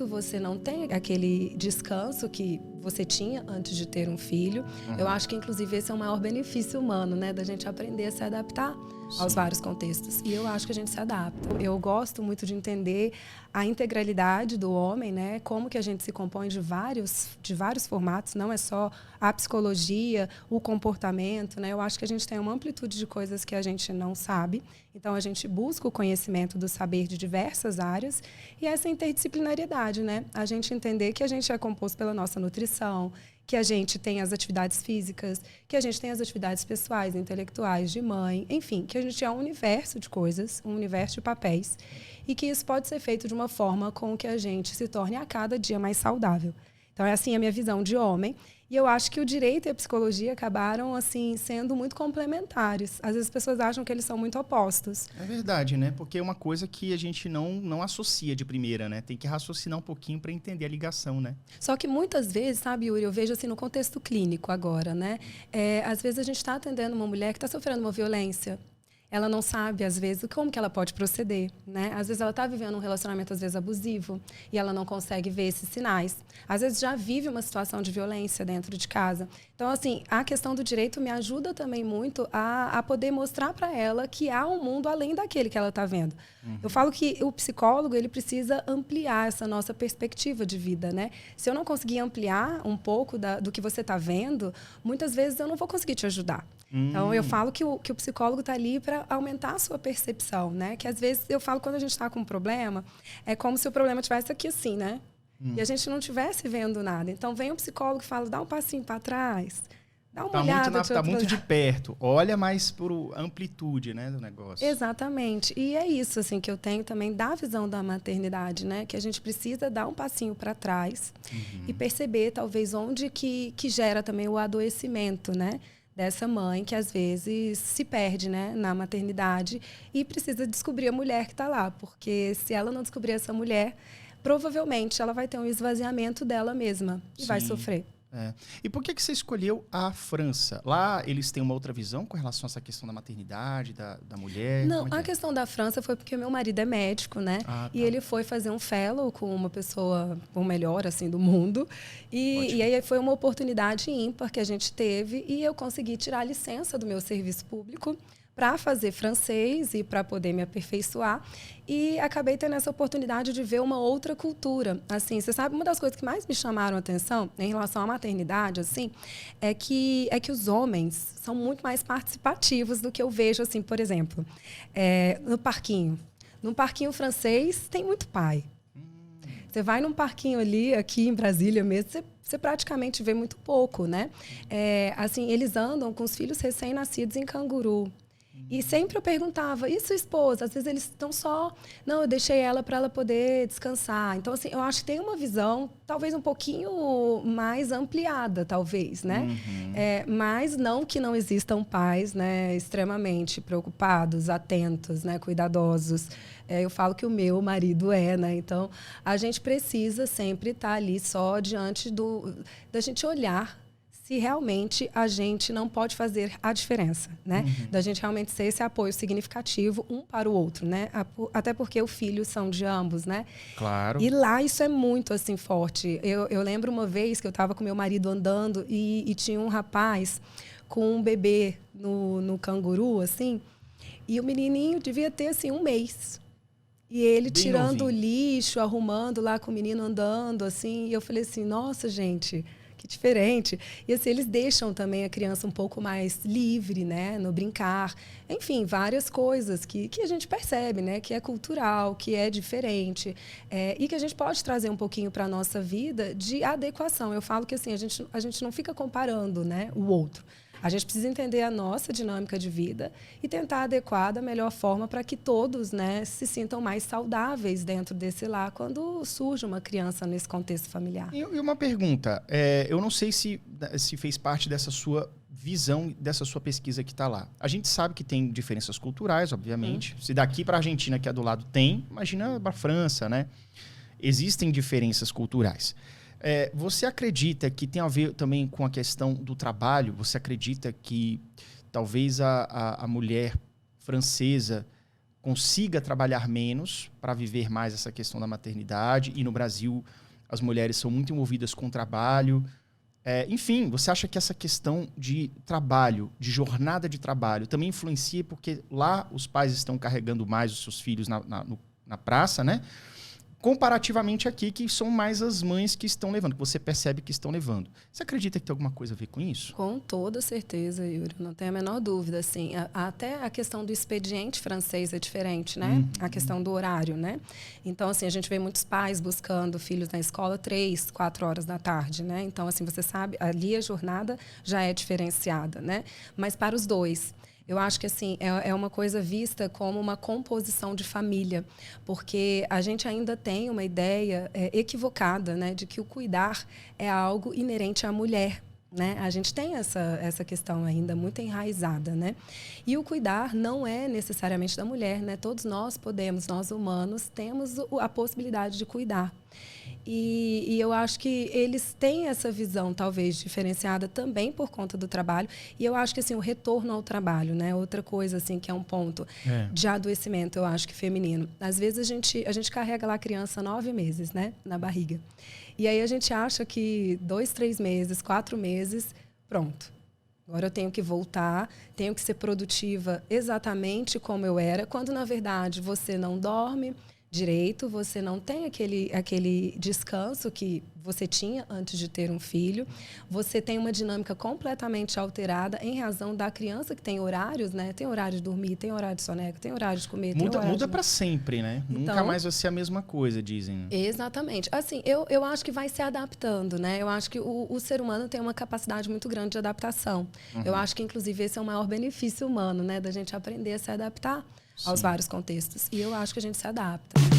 você não tem aquele descanso que você tinha antes de ter um filho. Eu acho que, inclusive, esse é o maior benefício humano, né? Da gente aprender a se adaptar aos vários contextos. E eu acho que a gente se adapta. Eu gosto muito de entender a integralidade do homem, né? Como que a gente se compõe de vários formatos. Não é só a psicologia, o comportamento, né? Eu acho que a gente tem uma amplitude de coisas que a gente não sabe. Então, a gente busca o conhecimento do saber de diversas áreas e essa interdisciplinariedade, né? A gente entender que a gente é composto pela nossa nutrição, que a gente tem as atividades físicas, que a gente tem as atividades pessoais, intelectuais, de mãe, enfim, que a gente é um universo de coisas, um universo de papéis e que isso pode ser feito de uma forma com que a gente se torne a cada dia mais saudável. Então, é assim a minha visão de homem. E eu acho que o direito e a psicologia acabaram, assim, sendo muito complementares. Às vezes as pessoas acham que eles são muito opostos. É verdade, né? Porque é uma coisa que a gente não associa de primeira, né? Tem que raciocinar um pouquinho para entender a ligação, né? Só que muitas vezes, sabe, Yuri, eu vejo assim no contexto clínico agora, né? Às vezes a gente está atendendo uma mulher que está sofrendo uma violência. Ela não sabe, às vezes, como que ela pode proceder, né? Às vezes ela está vivendo um relacionamento, às vezes, abusivo e ela não consegue ver esses sinais. Às vezes já vive uma situação de violência dentro de casa. Então, assim, a questão do direito me ajuda também muito a poder mostrar para ela que há um mundo além daquele que ela está vendo. Eu falo que o psicólogo, ele precisa ampliar essa nossa perspectiva de vida, né? Se eu não conseguir ampliar um pouco do que você está vendo, muitas vezes eu não vou conseguir te ajudar. Então, eu falo que o psicólogo está ali para aumentar a sua percepção, né? Que às vezes eu falo quando a gente está com um problema, é como se o problema estivesse aqui assim, né? E a gente não estivesse vendo nada. Então, vem o psicólogo e fala, dá um passinho para trás, dá uma olhada. Tá muito de perto. Olha mais por amplitude, né, do negócio. Exatamente. E é isso, assim, que eu tenho também da visão da maternidade, né? Que a gente precisa dar um passinho para trás e perceber, talvez, onde que gera também o adoecimento, né? Dessa mãe que às vezes se perde, né, na maternidade e precisa descobrir a mulher que está lá, porque se ela não descobrir essa mulher, provavelmente ela vai ter um esvaziamento dela mesma e vai sofrer. É. E por que você escolheu a França? Lá eles têm uma outra visão com relação a essa questão da maternidade, da mulher? Não, a questão da França foi porque meu marido é médico, né? Ah, tá. E ele foi fazer um fellow com uma pessoa, o melhor, assim, do mundo. E aí foi uma oportunidade ímpar que a gente teve e eu consegui tirar a licença do meu serviço público para fazer francês e para poder me aperfeiçoar. E acabei tendo essa oportunidade de ver uma outra cultura. Assim, você sabe, uma das coisas que mais me chamaram a atenção em relação à maternidade, assim, é que os homens são muito mais participativos do que eu vejo, assim, por exemplo, no parquinho. No parquinho francês tem muito pai. Você vai num parquinho ali, aqui em Brasília mesmo, você praticamente vê muito pouco, né? Assim, eles andam com os filhos recém-nascidos em canguru. E sempre eu perguntava, e sua esposa? Às vezes eles estão só... Não, eu deixei ela para ela poder descansar. Então, assim, eu acho que tem uma visão talvez um pouquinho mais ampliada, talvez, né? Mas não que não existam pais, né, extremamente preocupados, atentos, né, cuidadosos. Eu falo que o meu marido né? Então, a gente precisa sempre estar ali só diante da gente olhar se realmente a gente não pode fazer a diferença, né? Da gente realmente ser esse apoio significativo um para o outro, né? Até porque os filhos são de ambos, né? Claro. E lá isso é muito, assim, forte. Eu lembro uma vez que eu estava com meu marido andando e tinha um rapaz com um bebê no canguru, assim, e o menininho devia ter, assim, 1 mês. E ele Bem tirando o novinho. lixo, arrumando lá com o menino andando, assim, e eu falei assim, nossa, gente... Que diferente. E assim, eles deixam também a criança um pouco mais livre, né, no brincar. Enfim, várias coisas que a gente percebe, né, que é cultural, que é diferente e que a gente pode trazer um pouquinho para a nossa vida de adequação. Eu falo que assim, a gente não fica comparando, né, o outro. A gente precisa entender a nossa dinâmica de vida e tentar adequar da melhor forma para que todos, né, se sintam mais saudáveis dentro desse lar quando surge uma criança nesse contexto familiar. E uma pergunta, eu não sei se fez parte dessa sua visão, dessa sua pesquisa que está lá. A gente sabe que tem diferenças culturais, obviamente. Se daqui para a Argentina, que é do lado, tem, imagina para a França, né? Existem diferenças culturais. Você acredita que tem a ver também com a questão do trabalho? Você acredita que talvez a mulher francesa consiga trabalhar menos para viver mais essa questão da maternidade. E no Brasil, as mulheres são muito envolvidas com o trabalho. Enfim, você acha que essa questão de trabalho, de jornada de trabalho, também influencia porque lá os pais estão carregando mais os seus filhos na praça, né? Comparativamente aqui, que são mais as mães que estão levando, que você percebe que estão levando. Você acredita que tem alguma coisa a ver com isso? Com toda certeza, Yuri. Não tenho a menor dúvida. Assim, até a questão do expediente francês é diferente, né? A questão do horário, né? Então, assim, a gente vê muitos pais buscando filhos na escola 3, 4 horas da tarde, né? Então, assim, você sabe, ali a jornada já é diferenciada, né? Mas para os dois... Eu acho que assim é uma coisa vista como uma composição de família, porque a gente ainda tem uma ideia equivocada, né, de que o cuidar é algo inerente à mulher. Né? A gente tem essa questão ainda muito enraizada, né? E o cuidar não é necessariamente da mulher, né? Todos nós podemos, nós humanos, temos a possibilidade de cuidar. E eu acho que eles têm essa visão, talvez, diferenciada também por conta do trabalho. E eu acho que assim, o retorno ao trabalho, né? Outra coisa assim, que é um ponto de adoecimento, eu acho que feminino. Às vezes a gente carrega lá a criança 9 meses, né? Na barriga. E aí a gente acha que 2, 3 meses, 4 meses, pronto. Agora eu tenho que voltar, tenho que ser produtiva exatamente como eu era, quando na verdade você não dorme direito, você não tem aquele descanso que você tinha antes de ter um filho, você tem uma dinâmica completamente alterada em razão da criança que tem horários, né? Tem horário de dormir, tem horário de soneca, tem horário de comer. Muda para sempre, né? Então, nunca mais vai ser a mesma coisa, dizem. Exatamente. Assim, eu acho que vai se adaptando, né? Eu acho que o ser humano tem uma capacidade muito grande de adaptação. Eu acho que, inclusive, esse é o maior benefício humano, né? Da gente aprender a se adaptar aos vários contextos. E eu acho que a gente se adapta.